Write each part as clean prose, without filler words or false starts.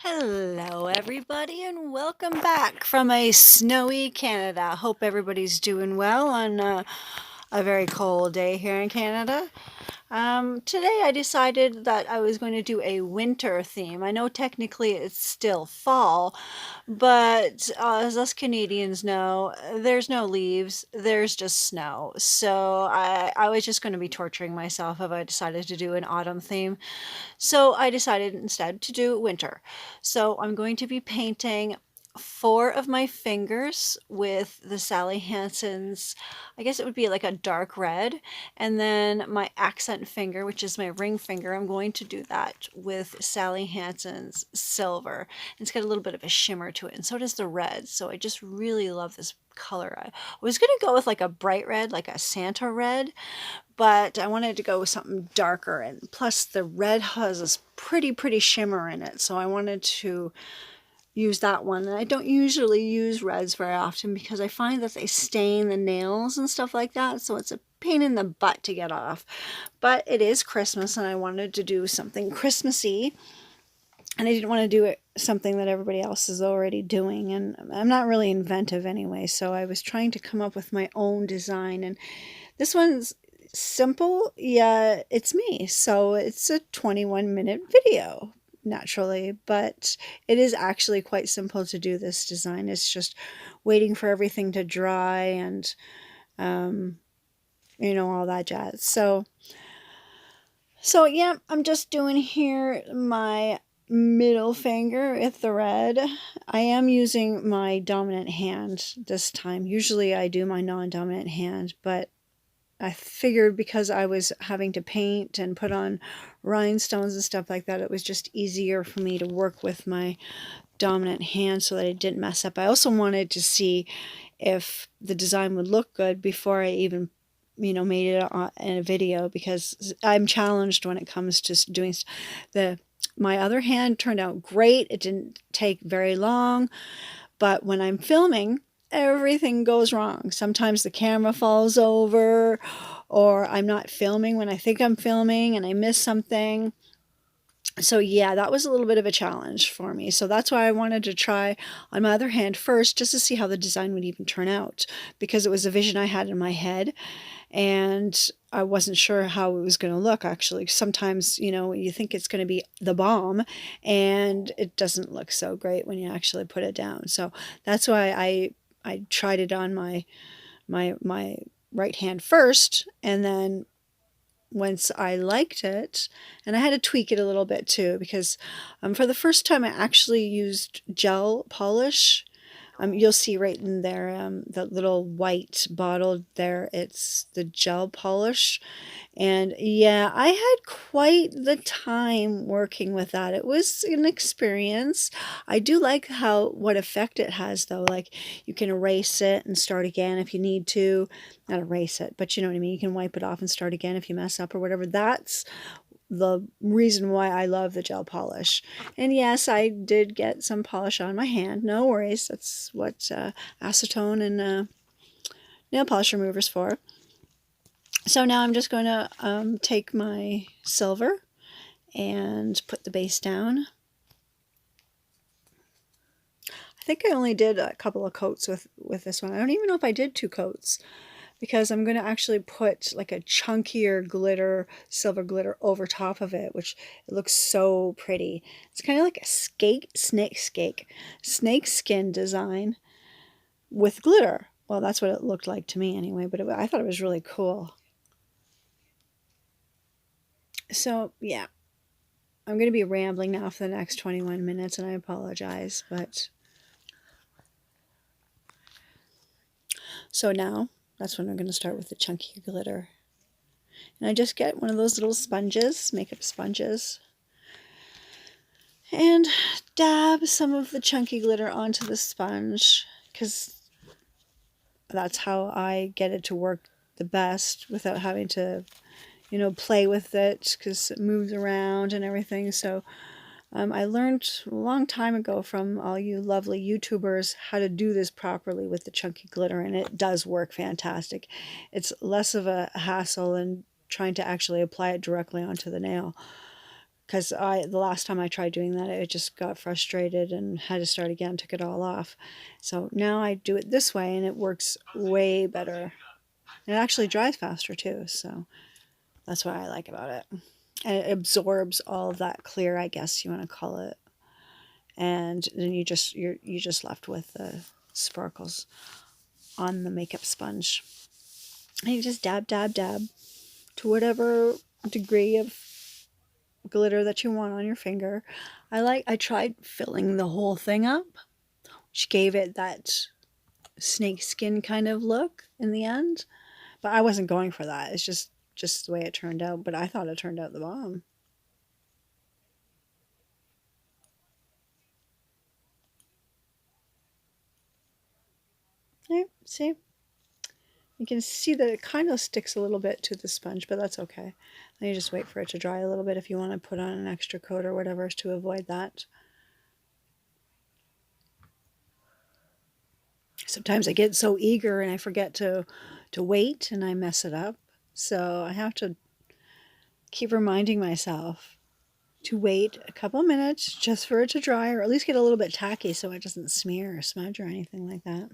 Hello, everybody, and welcome back from a snowy Canada. Hope everybody's doing well on a very cold day here in Canada. Today I decided that I was going to do a winter theme. I know technically it's still fall, but as us Canadians know, there's no leaves, there's just snow. So I was just going to be torturing myself if I decided to do an autumn theme. So I decided instead to do winter. So I'm going to be painting four of my fingers with the Sally Hansen's, I guess it would be like a dark red, and then my accent finger, which is my ring finger, I'm going to do that with Sally Hansen's silver. It's got a little bit of a shimmer to it, and so does the red. So I just really love this color. I was going to go with like a bright red, like a Santa red, but I wanted to go with something darker, and plus the red has this pretty shimmer in it, so I wanted to use that one. And I don't usually use reds very often because I find that they stain the nails and stuff like that, so it's a pain in the butt to get off. But it is Christmas and I wanted to do something Christmassy, and I didn't want to do it something that everybody else is already doing, and I'm not really inventive anyway, so I was trying to come up with my own design. And this one's simple, yeah, it's me. So it's a 21-minute video, naturally, but it is actually quite simple to do this design. It's just waiting for everything to dry and, all that jazz. So yeah, I'm just doing here my middle finger with the red. I am using my dominant hand this time. Usually I do my non-dominant hand, but I figured because I was having to paint and put on rhinestones and stuff like that, it was just easier for me to work with my dominant hand so that it didn't mess up. I also wanted to see if the design would look good before I even made it in a video, because I'm challenged when it comes to doing my other hand turned out great. It didn't take very long, but when I'm filming, everything goes wrong. Sometimes the camera falls over, or I'm not filming when I think I'm filming and I miss something. So yeah, that was a little bit of a challenge for me. So that's why I wanted to try on my other hand first, just to see how the design would even turn out, because it was a vision I had in my head and I wasn't sure how it was going to look. Actually, sometimes you think it's going to be the bomb and it doesn't look so great when you actually put it down. So that's why I tried it on my right hand first, and then once I liked it, and I had to tweak it a little bit too, because for the first time I actually used gel polish. You'll see right in there, the little white bottle there, it's the gel polish. And yeah, I had quite the time working with that. It was an experience. I do like what effect it has though. Like, you can erase it and start again if you need to. Not erase it, but you know what I mean. You can wipe it off and start again if you mess up or whatever. That's the reason why I love the gel polish. And yes, I did get some polish on my hand. No worries. That's what acetone and nail polish remover's for. So now I'm just going to take my silver and put the base down. I think I only did a couple of coats with this one. I don't even know if I did 2 coats, because I'm going to actually put like a chunkier glitter, silver glitter over top of it, which it looks so pretty. It's kind of like a snake skin design with glitter. Well, that's what it looked like to me anyway, but I thought it was really cool. So yeah, I'm going to be rambling now for the next 21 minutes, and I apologize, but so now that's when I'm going to start with the chunky glitter. And I just get one of those little sponges, makeup sponges, and dab some of the chunky glitter onto the sponge, because that's how I get it to work the best without having to, play with it, because it moves around and everything. So I learned a long time ago from all you lovely YouTubers how to do this properly with the chunky glitter, and it does work fantastic. It's less of a hassle than trying to actually apply it directly onto the nail, because the last time I tried doing that, I just got frustrated and had to start again, took it all off. So now I do it this way and it works way better. And it actually dries faster too, so that's what I like about it. And it absorbs all of that clear, I guess you want to call it. And then you just left with the sparkles on the makeup sponge. And you just dab, dab, dab to whatever degree of glitter that you want on your finger. I tried filling the whole thing up, which gave it that snake skin kind of look in the end. But I wasn't going for that. It's just the way it turned out. But I thought it turned out the bomb. Yeah, see? You can see that it kind of sticks a little bit to the sponge, but that's okay. Then you just wait for it to dry a little bit if you want to put on an extra coat or whatever to avoid that. Sometimes I get so eager and I forget to wait and I mess it up. So I have to keep reminding myself to wait a couple minutes just for it to dry, or at least get a little bit tacky so it doesn't smear or smudge or anything like that.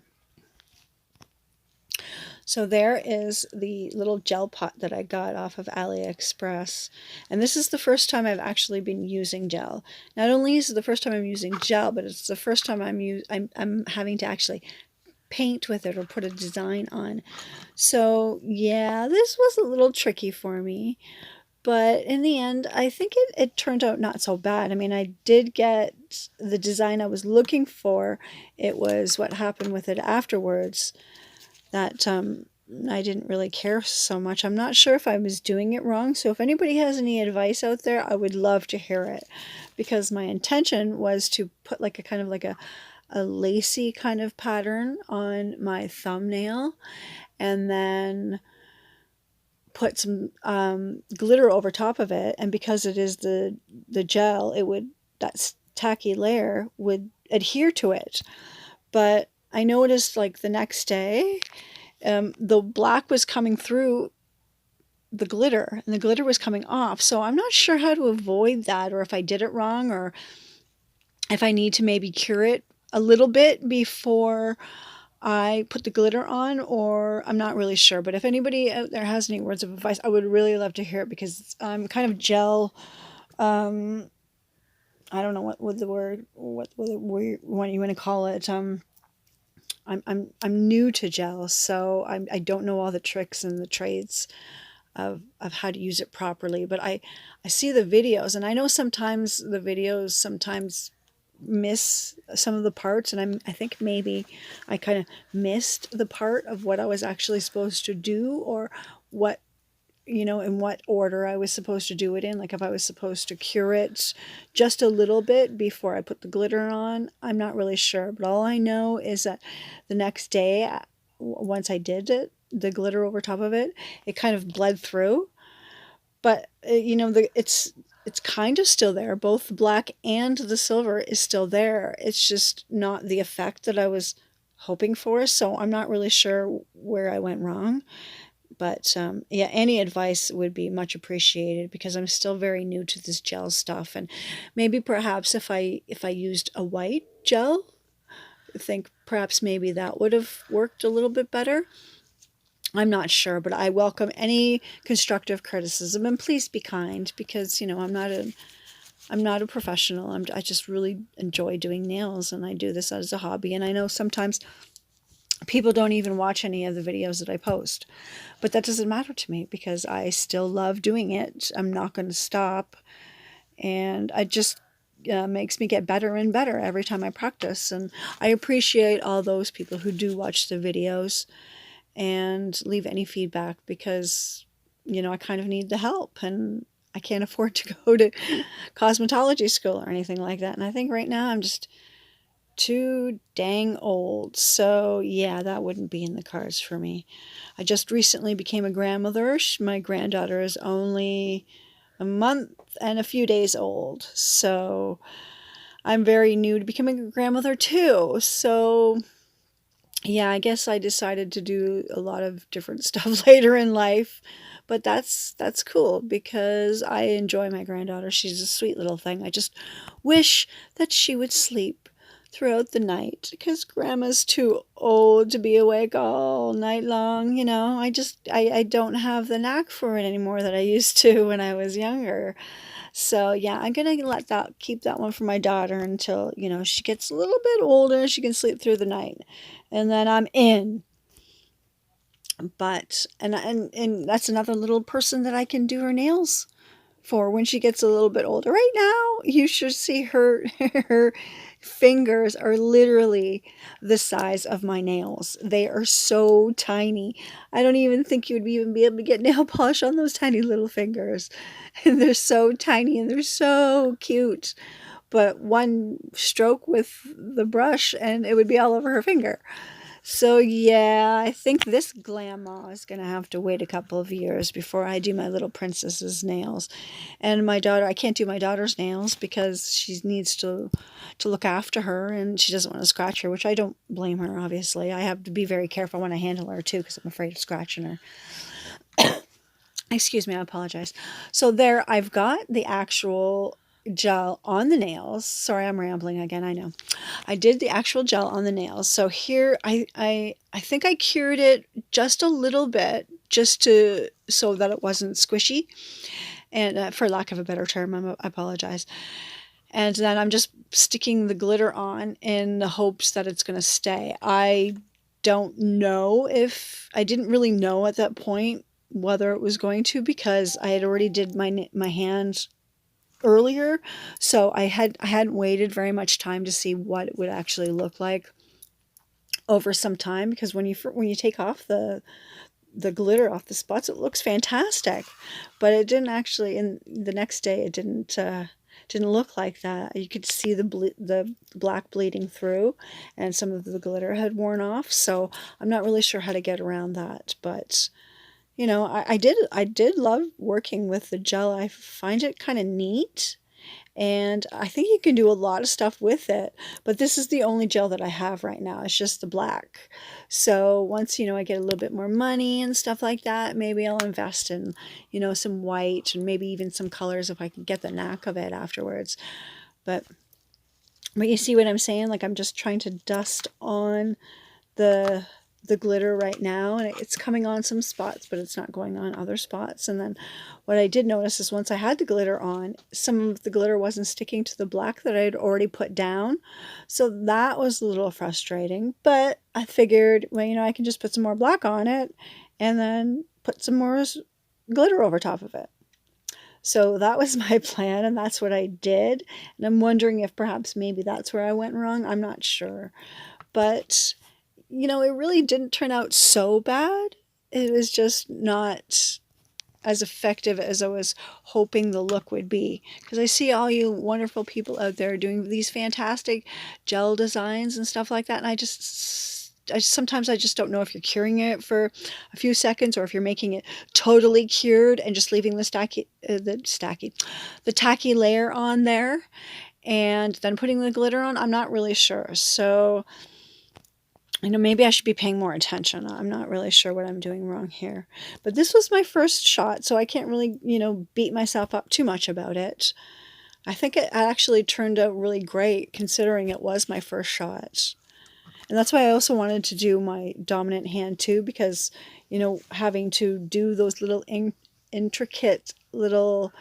So there is the little gel pot that I got off of AliExpress. And this is the first time I've actually been using gel. Not only is it the first time I'm using gel, but it's the first time I'm having to actually paint with it or put a design on. So yeah, this was a little tricky for me. But in the end, I think it turned out not so bad. I mean, I did get the design I was looking for. It was what happened with it afterwards that I didn't really care so much. I'm not sure if I was doing it wrong. So if anybody has any advice out there, I would love to hear it. Because my intention was to put like a kind of like a lacy kind of pattern on my thumbnail. And then put some glitter over top of it, and because it is the gel, it would, that tacky layer would adhere to it. But I noticed like the next day, the black was coming through the glitter and the glitter was coming off. So I'm not sure how to avoid that, or if I did it wrong, or if I need to maybe cure it a little bit before I put the glitter on, or I'm not really sure. But if anybody out there has any words of advice, I would really love to hear it, because I'm kind of gel. I don't know what the word, what you want to call it. I'm new to gel, so I don't know all the tricks and the trades of how to use it properly. But I see the videos, and I know sometimes the videos sometimes miss some of the parts, and I think maybe I kind of missed the part of what I was actually supposed to do, or what, in what order I was supposed to do it in. Like if I was supposed to cure it just a little bit before I put the glitter on, I'm not really sure. But all I know is that the next day, once I did it, the glitter over top of it, it kind of bled through. But it's kind of still there. Both the black and the silver is still there. It's just not the effect that I was hoping for. So I'm not really sure where I went wrong. But yeah, any advice would be much appreciated, because I'm still very new to this gel stuff. And maybe perhaps if I used a white gel, I think perhaps maybe that would have worked a little bit better. I'm not sure, but I welcome any constructive criticism, and please be kind, because I'm not a professional. I just really enjoy doing nails, and I do this as a hobby. And I know sometimes people don't even watch any of the videos that I post, but that doesn't matter to me, because I still love doing it. I'm not going to stop, and I just makes me get better and better every time I practice. And I appreciate all those people who do watch the videos and leave any feedback, because I kind of need the help, and I can't afford to go to cosmetology school or anything like that. And I think right now I'm just too dang old. So yeah, that wouldn't be in the cards for me. I just recently became a grandmother. My granddaughter is only a month and a few days old. So I'm very new to becoming a grandmother too. So yeah, I guess I decided to do a lot of different stuff later in life. But that's cool because I enjoy my granddaughter. She's a sweet little thing. I just wish that she would sleep throughout the night because grandma's too old to be awake all night long. I don't have the knack for it anymore that I used to when I was younger. So yeah, I'm gonna keep that one for my daughter until, she gets a little bit older, she can sleep through the night. And then I'm in. But and that's another little person that I can do her nails for when she gets a little bit older. Right now, you should see her her fingers are literally the size of my nails. They are so tiny. I don't even think you would even be able to get nail polish on those tiny little fingers. And they're so tiny and they're so cute. But one stroke with the brush and it would be all over her finger. So yeah, I think this grandma is gonna have to wait a couple of years before I do my little princess's nails. And my daughter, I can't do my daughter's nails because she needs to look after her and she doesn't want to scratch her, which I don't blame her, obviously. I have to be very careful when I handle her too because I'm afraid of scratching her. Excuse me, I apologize. So there, I've got the actual gel on the nails. Sorry, I'm rambling again, I know. I did the actual gel on the nails. So here, I think I cured it just a little bit, just to so that it wasn't squishy. And for lack of a better term, I apologize. And then I'm just sticking the glitter on in the hopes that it's going to stay. I don't know if I didn't really know at that point whether it was going to because I had already did my hands earlier, so I hadn't waited very much time to see what it would actually look like over some time because when you take off the glitter off the spots, it looks fantastic, but it didn't actually. In the next day, it didn't look like that. You could see the black bleeding through, and some of the glitter had worn off. So I'm not really sure how to get around that, but I did love working with the gel. I find it kind of neat. And I think you can do a lot of stuff with it, but this is the only gel that I have right now. It's just the black. So once, I get a little bit more money and stuff like that, maybe I'll invest in, some white and maybe even some colors if I can get the knack of it afterwards. But, but you see what I'm saying? Like I'm just trying to dust on the the glitter right now, and it's coming on some spots, but it's not going on other spots. And then what I did notice is once I had the glitter on, some of the glitter wasn't sticking to the black that I had already put down. So that was a little frustrating, but I figured, well, I can just put some more black on it and then put some more glitter over top of it. So that was my plan, and that's what I did. And I'm wondering if perhaps maybe that's where I went wrong. I'm not sure. But it really didn't turn out so bad. It was just not as effective as I was hoping the look would be. Because I see all you wonderful people out there doing these fantastic gel designs and stuff like that, and sometimes I just don't know if you're curing it for a few seconds or if you're making it totally cured and just leaving the tacky layer on there and then putting the glitter on. I'm not really sure. So maybe I should be paying more attention. I'm not really sure what I'm doing wrong here. But this was my first shot, so I can't really, beat myself up too much about it. I think it actually turned out really great considering it was my first shot. And that's why I also wanted to do my dominant hand too, because, having to do those little intricate little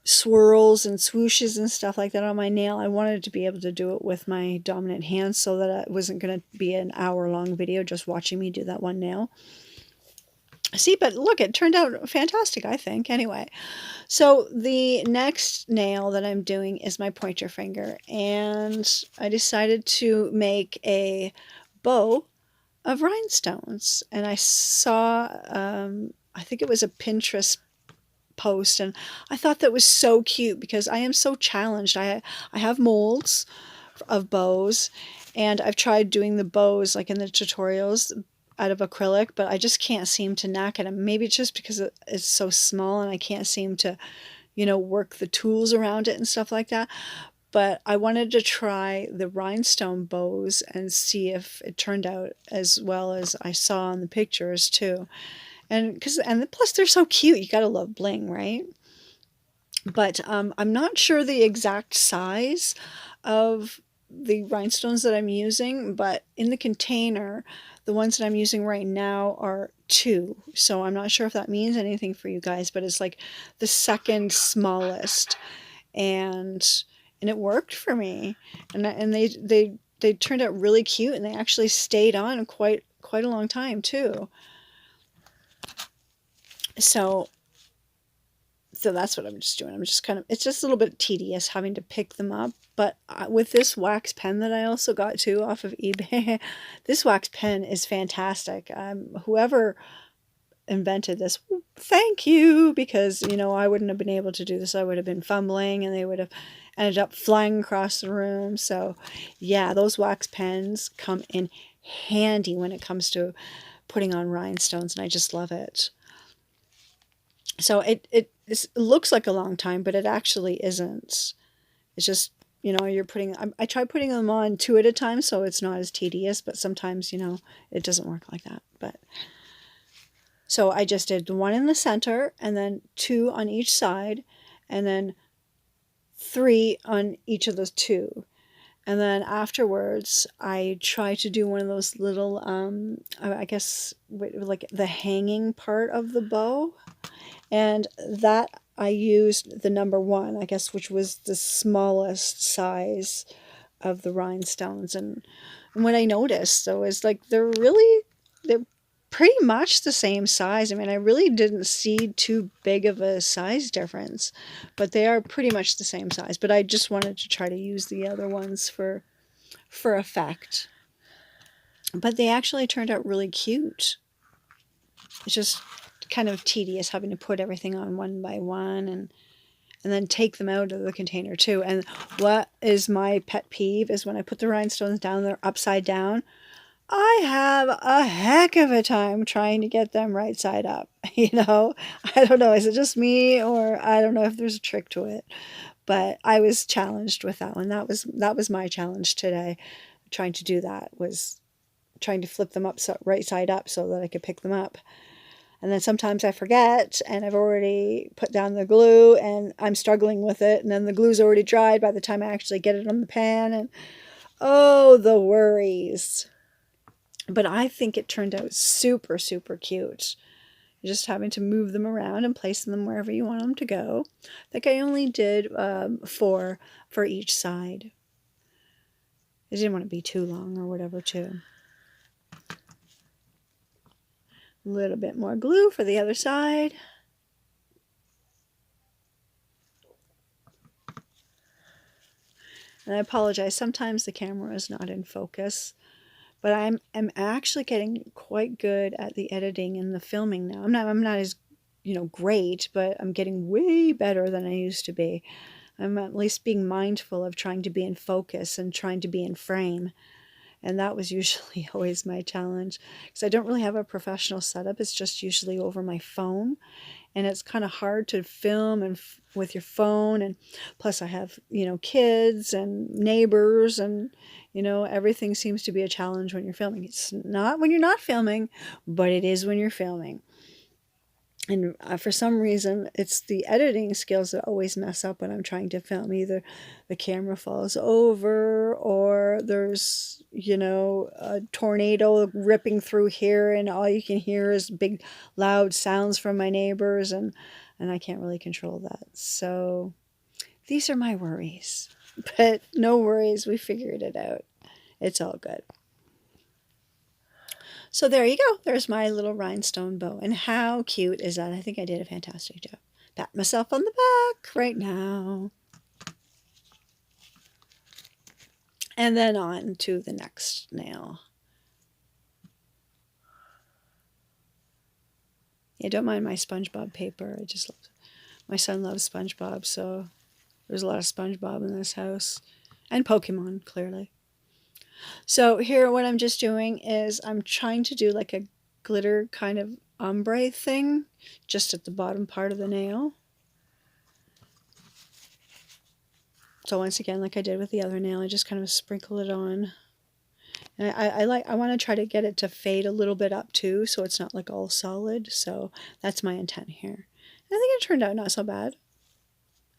swirls and swooshes and stuff like that on my nail, I wanted to be able to do it with my dominant hand so that it wasn't going to be an hour-long video just watching me do that one nail. See, but look, it turned out fantastic, I think. Anyway, so the next nail that I'm doing is my pointer finger, and I decided to make a bow of rhinestones. And I saw, I think it was a Pinterest post, and I thought that was so cute because I am so challenged. I have molds of bows, and I've tried doing the bows like in the tutorials out of acrylic, but I just can't seem to knack it. And maybe it's just because it's so small and I can't seem to, work the tools around it and stuff like that. But I wanted to try the rhinestone bows and see if it turned out as well as I saw in the pictures too. And plus they're so cute. You gotta love bling, right? But I'm not sure the exact size of the rhinestones that I'm using, but in the container, the ones that I'm using right now are 2. So I'm not sure if that means anything for you guys, but it's like the second smallest, and it worked for me, and they turned out really cute, and they actually stayed on quite a long time too. So that's what I'm just doing. I'm just kind of, it's just a little bit tedious having to pick them up. But with this wax pen that I also got too off of eBay, this wax pen is fantastic. Whoever invented this, thank you, because I wouldn't have been able to do this. I would have been fumbling, and they would have ended up flying across the room. So yeah, those wax pens come in handy when it comes to putting on rhinestones, and I just love it. So it looks like a long time, but it actually isn't. It's just, you're putting, I try putting them on 2 at a time so it's not as tedious, but sometimes, it doesn't work like that. But so I just did 1 in the center, and then 2 on each side, and then 3 on each of those 2. And then afterwards, I try to do one of those little, I guess, like the hanging part of the bow. And that I used the number 1, I guess, which was the smallest size of the rhinestones. And what I noticed, though, is like they're pretty much the same size. I mean, I really didn't see too big of a size difference, but they are pretty much the same size. But I just wanted to try to use the other ones for effect. But they actually turned out really cute. It's just kind of tedious having to put everything on one by one, and then take them out of the container too. And what is my pet peeve is when I put the rhinestones down, they're upside down. I have a heck of a time trying to get them right side up. I don't know. Is it just me, or I don't know if there's a trick to it, but I was challenged with that one. That was my challenge today. Trying to do that was trying to flip them up right side up so that I could pick them up. And then sometimes I forget, and I've already put down the glue, and I'm struggling with it, and then the glue's already dried by the time I actually get it on the pan, and oh, the worries. But I think it turned out super, super cute. You're just having to move them around and place them wherever you want them to go. I think I only did 4 for each side. I didn't want to be too long or whatever, too. A little bit more glue for the other side. And I apologize, sometimes the camera is not in focus, but I'm actually getting quite good at the editing and the filming now. I'm not as, great, but I'm getting way better than I used to be. I'm at least being mindful of trying to be in focus and trying to be in frame. And that was usually always my challenge, because I don't really have a professional setup. It's just usually over my phone, and it's kind of hard to film and with your phone. And plus I have, kids and neighbors, and, everything seems to be a challenge when you're filming. It's not when you're not filming, but it is when you're filming. And for some reason, it's the editing skills that always mess up when I'm trying to film. Either the camera falls over, or there's, a tornado ripping through here, and all you can hear is big, loud sounds from my neighbors, and I can't really control that. So these are my worries. But no worries, we figured it out. It's all good. So there you go. There's my little rhinestone bow. And how cute is that? I think I did a fantastic job. Pat myself on the back right now. And then on to the next nail. Yeah, don't mind my SpongeBob paper. My son loves SpongeBob, so there's a lot of SpongeBob in this house. And Pokemon, clearly. So here what I'm just doing is I'm trying to do like a glitter kind of ombre thing just at the bottom part of the nail. So once again, like I did with the other nail, I just kind of sprinkle it on. And I want to try to get it to fade a little bit up too, so it's not like all solid. So that's my intent here. And I think it turned out not so bad.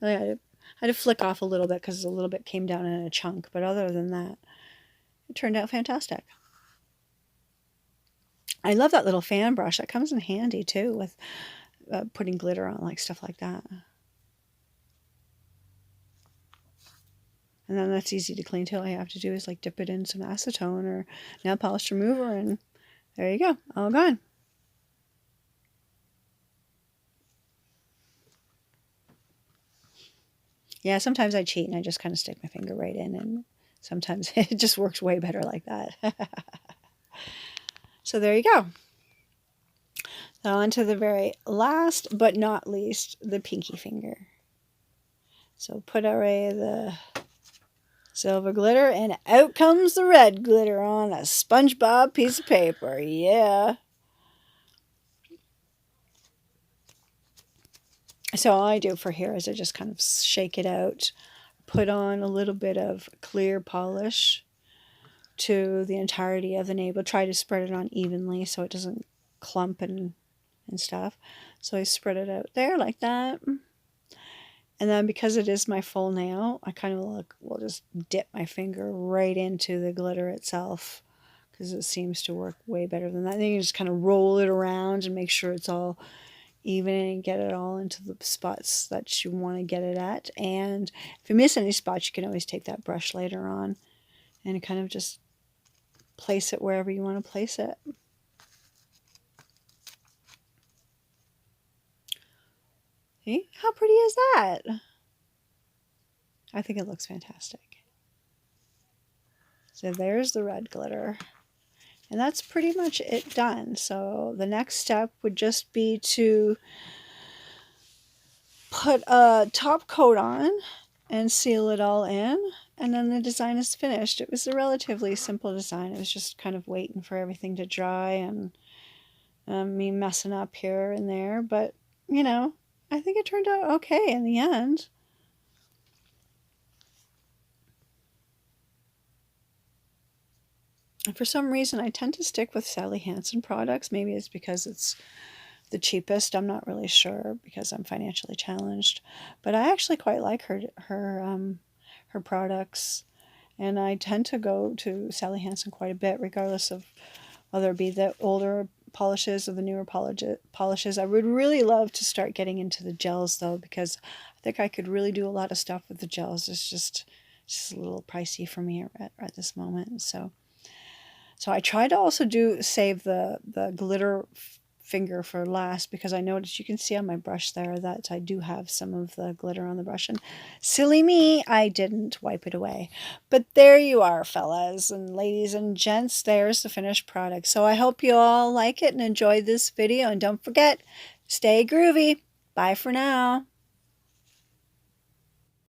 I had to flick off a little bit because a little bit came down in a chunk, but other than that, it turned out fantastic. I love that little fan brush. That comes in handy too with putting glitter on, like stuff like that. And then that's easy to clean too. All I have to do is like dip it in some acetone or nail polish remover, and there you go, all gone. Yeah, sometimes I cheat and I just kind of stick my finger right in, and sometimes it just works way better like that. So there you go. Now on to the very last but not least, the pinky finger. So put away the silver glitter, and out comes the red glitter on a SpongeBob piece of paper. Yeah. So all I do for here is I just kind of shake it out, put on a little bit of clear polish to the entirety of the navel. Try to spread it on evenly so it doesn't clump and stuff. So I spread it out there like that. And then because it is my full nail, I kind of will just dip my finger right into the glitter itself, because it seems to work way better than that. And then you just kind of roll it around and make sure it's all even and get it all into the spots that you want to get it at. And if you miss any spots, you can always take that brush later on and kind of just place it wherever you want to place it. See? How pretty is that? I think it looks fantastic. So there's the red glitter. And that's pretty much it done. So the next step would just be to put a top coat on and seal it all in. And then the design is finished. It was a relatively simple design. It was just kind of waiting for everything to dry and me messing up here and there. But, you know, I think it turned out okay in the end. And for some reason, I tend to stick with Sally Hansen products. Maybe it's because it's the cheapest. I'm not really sure because I'm financially challenged. But I actually quite like her products. And I tend to go to Sally Hansen quite a bit, regardless of whether it be the older polishes or the newer polishes. I would really love to start getting into the gels, though, because I think I could really do a lot of stuff with the gels. It's just a little pricey for me at this moment. So I try to also save the glitter finger for last, because I noticed, you can see on my brush there that I do have some of the glitter on the brush, and silly me, I didn't wipe it away. But there you are, fellas and ladies and gents, there's the finished product. So I hope you all like it and enjoyed this video, and don't forget, stay groovy. Bye for now.